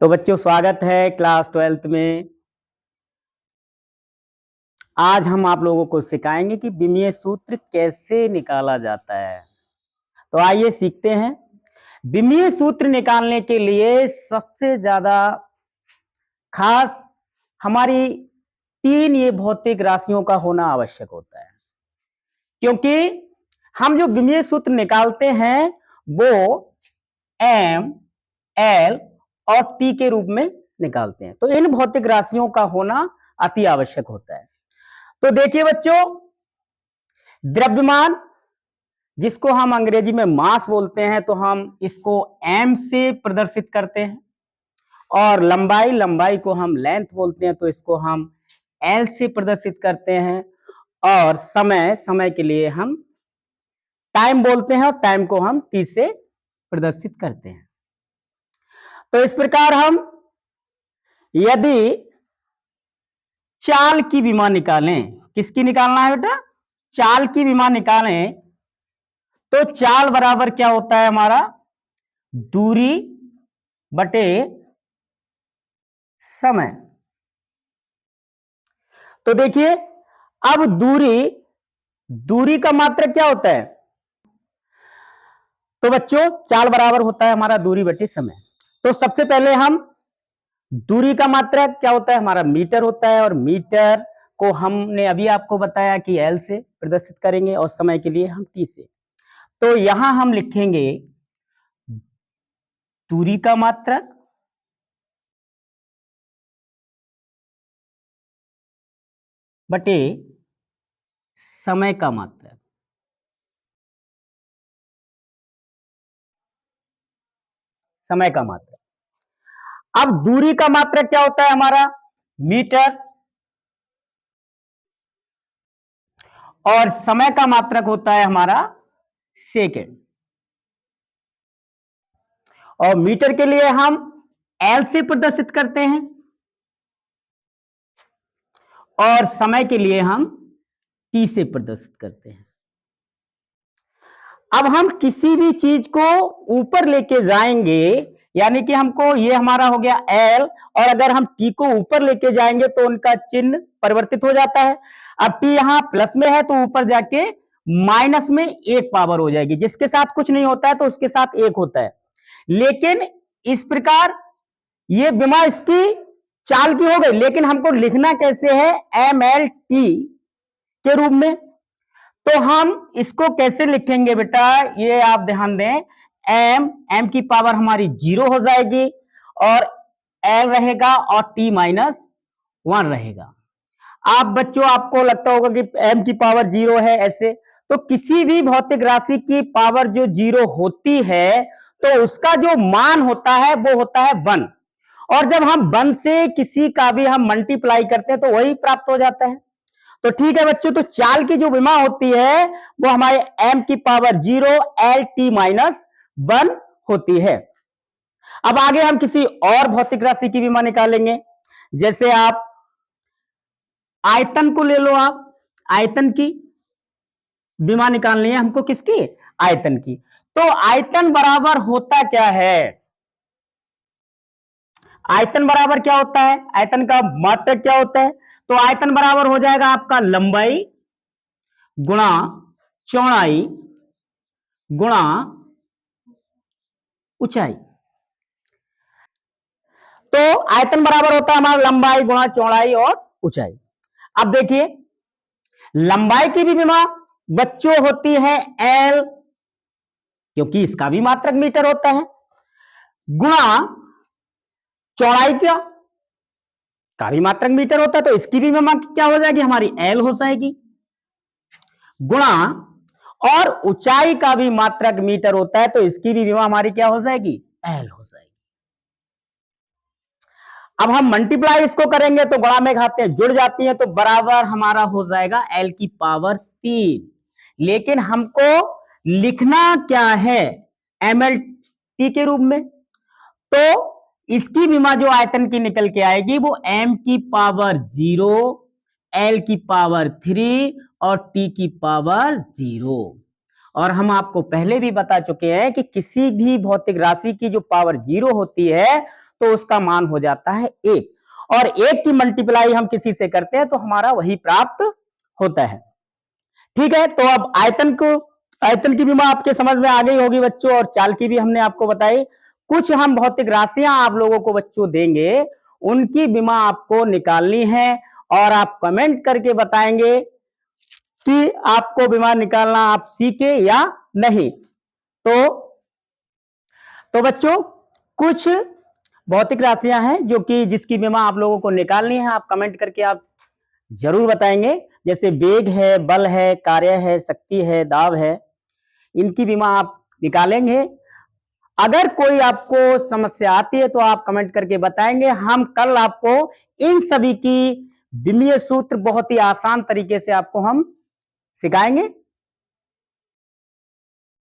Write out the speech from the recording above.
तो बच्चों स्वागत है क्लास 12th में। आज हम आप लोगों को सिखाएंगे कि विमीय सूत्र कैसे निकाला जाता है। तो आइए सीखते हैं। विमीय सूत्र निकालने के लिए सबसे ज्यादा खास हमारी तीन ये भौतिक राशियों का होना आवश्यक होता है, क्योंकि हम जो विमीय सूत्र निकालते हैं वो एम, एल और टी के रूप में निकालते हैं। तो इन भौतिक राशियों का होना अति आवश्यक होता है। तो देखिए बच्चों, द्रव्यमान जिसको हम अंग्रेजी में मास बोलते हैं, तो हम इसको एम से प्रदर्शित करते हैं। और लंबाई को हम लेंथ बोलते हैं, तो इसको हम एल से प्रदर्शित करते हैं। और समय के लिए हम टाइम बोलते हैं, और टाइम को हम टी से प्रदर्शित करते हैं। तो इस प्रकार हम यदि चाल की विमा निकालें, किसकी निकालना है बेटा? चाल की विमा निकालें, तो चाल बराबर क्या होता है हमारा? दूरी बटे समय। तो देखिए, अब दूरी का मात्रक क्या होता है? तो बच्चों चाल बराबर होता है हमारा दूरी बटे समय। तो सबसे पहले हम दूरी का मात्रक क्या होता है? हमारा मीटर होता है, और मीटर को हमने अभी आपको बताया कि एल से प्रदर्शित करेंगे, और समय के लिए हम टी से। तो यहां हम लिखेंगे दूरी का मात्रक बटे समय का मात्रक। समय का मात्रक। अब दूरी का मात्रक क्या होता है हमारा? मीटर। और समय का मात्रक होता है हमारा सेकेंड। और मीटर के लिए हम एल से प्रदर्शित करते हैं, और समय के लिए हम टी से प्रदर्शित करते हैं। अब हम किसी भी चीज को ऊपर लेके जाएंगे, यानी कि हमको ये हमारा हो गया एल, और अगर हम टी को ऊपर लेके जाएंगे तो उनका चिन्ह परिवर्तित हो जाता है। अब टी यहां प्लस में है, तो ऊपर जाके माइनस में एक पावर हो जाएगी, जिसके साथ कुछ नहीं होता है तो उसके साथ एक होता है। लेकिन इस प्रकार ये विमा इसकी चाल की हो गई, लेकिन हमको लिखना कैसे है? एम एल टी के रूप में। तो हम इसको कैसे लिखेंगे बेटा, ये आप ध्यान दें। एम की पावर हमारी 0 हो जाएगी, और एल रहेगा, और टी माइनस 1 रहेगा। आप बच्चों, आपको लगता होगा कि एम की पावर 0 है ऐसे, तो किसी भी भौतिक राशि की पावर जो 0 होती है, तो उसका जो मान होता है वो होता है 1। और जब हम 1 से किसी का भी हम मल्टीप्लाई करते हैं तो वही प्राप्त हो जाता है। तो ठीक है बच्चों, तो चाल की जो विमा होती है वो हमारे एम की पावर 0 एल टी माइनस 1 होती है। अब आगे हम किसी और भौतिक राशि की विमा निकालेंगे। जैसे आप आयतन को ले लो, आप आयतन की विमा निकालनी है हमको। किसकी? आयतन की। तो आयतन बराबर होता क्या है? आयतन बराबर क्या होता है? आयतन का मात्रक क्या होता है? तो आयतन बराबर हो जाएगा आपका लंबाई गुणा चौड़ाई गुणा ऊंचाई। तो आयतन बराबर होता है हमारा लंबाई गुणा चौड़ाई और ऊंचाई। अब देखिए, लंबाई की भी विमा बच्चों होती है एल, क्योंकि इसका भी मात्रक मीटर होता है, गुणा चौड़ाई का भी मात्रक मीटर होता है, तो इसकी भी विमा क्या हो जाएगी? हमारी एल हो जाएगी, गुणा और ऊंचाई का भी मात्रक मीटर होता है, तो इसकी भी विमा हमारी क्या हो जाएगी? एल हो जाएगी। अब हम मल्टीप्लाई इसको करेंगे तो गुणा में घाते जुड़ जाती है, तो बराबर हमारा हो जाएगा एल की पावर 3। लेकिन हमको लिखना क्या है? एम एल टी के रूप में। तो इसकी विमा जो आयतन की निकल के आएगी वो एम की पावर 0, एल की पावर 3 और टी की पावर 0। और हम आपको पहले भी बता चुके हैं कि किसी भी भौतिक राशि की जो पावर 0 होती है, तो उसका मान हो जाता है 1, और 1 की मल्टीप्लाई हम किसी से करते हैं तो हमारा वही प्राप्त होता है। ठीक है, तो अब आयतन की विमा आपके समझ में आ गई होगी बच्चों, और चाल की भी हमने आपको बताई। कुछ हम भौतिक राशियां आप लोगों को बच्चों देंगे, उनकी विमा आपको निकालनी है, और आप कमेंट करके बताएंगे कि आपको विमा निकालना आप सीखे या नहीं। तो बच्चों, कुछ भौतिक राशियां हैं जो कि जिसकी विमा आप लोगों को निकालनी है, आप कमेंट करके आप जरूर बताएंगे। जैसे वेग है, बल है, कार्य है, शक्ति है, दाब है, इनकी विमा आप निकालेंगे। अगर कोई आपको समस्या आती है तो आप कमेंट करके बताएंगे, हम कल आपको इन सभी की विमीय सूत्र बहुत ही आसान तरीके से आपको हम सिखाएंगे।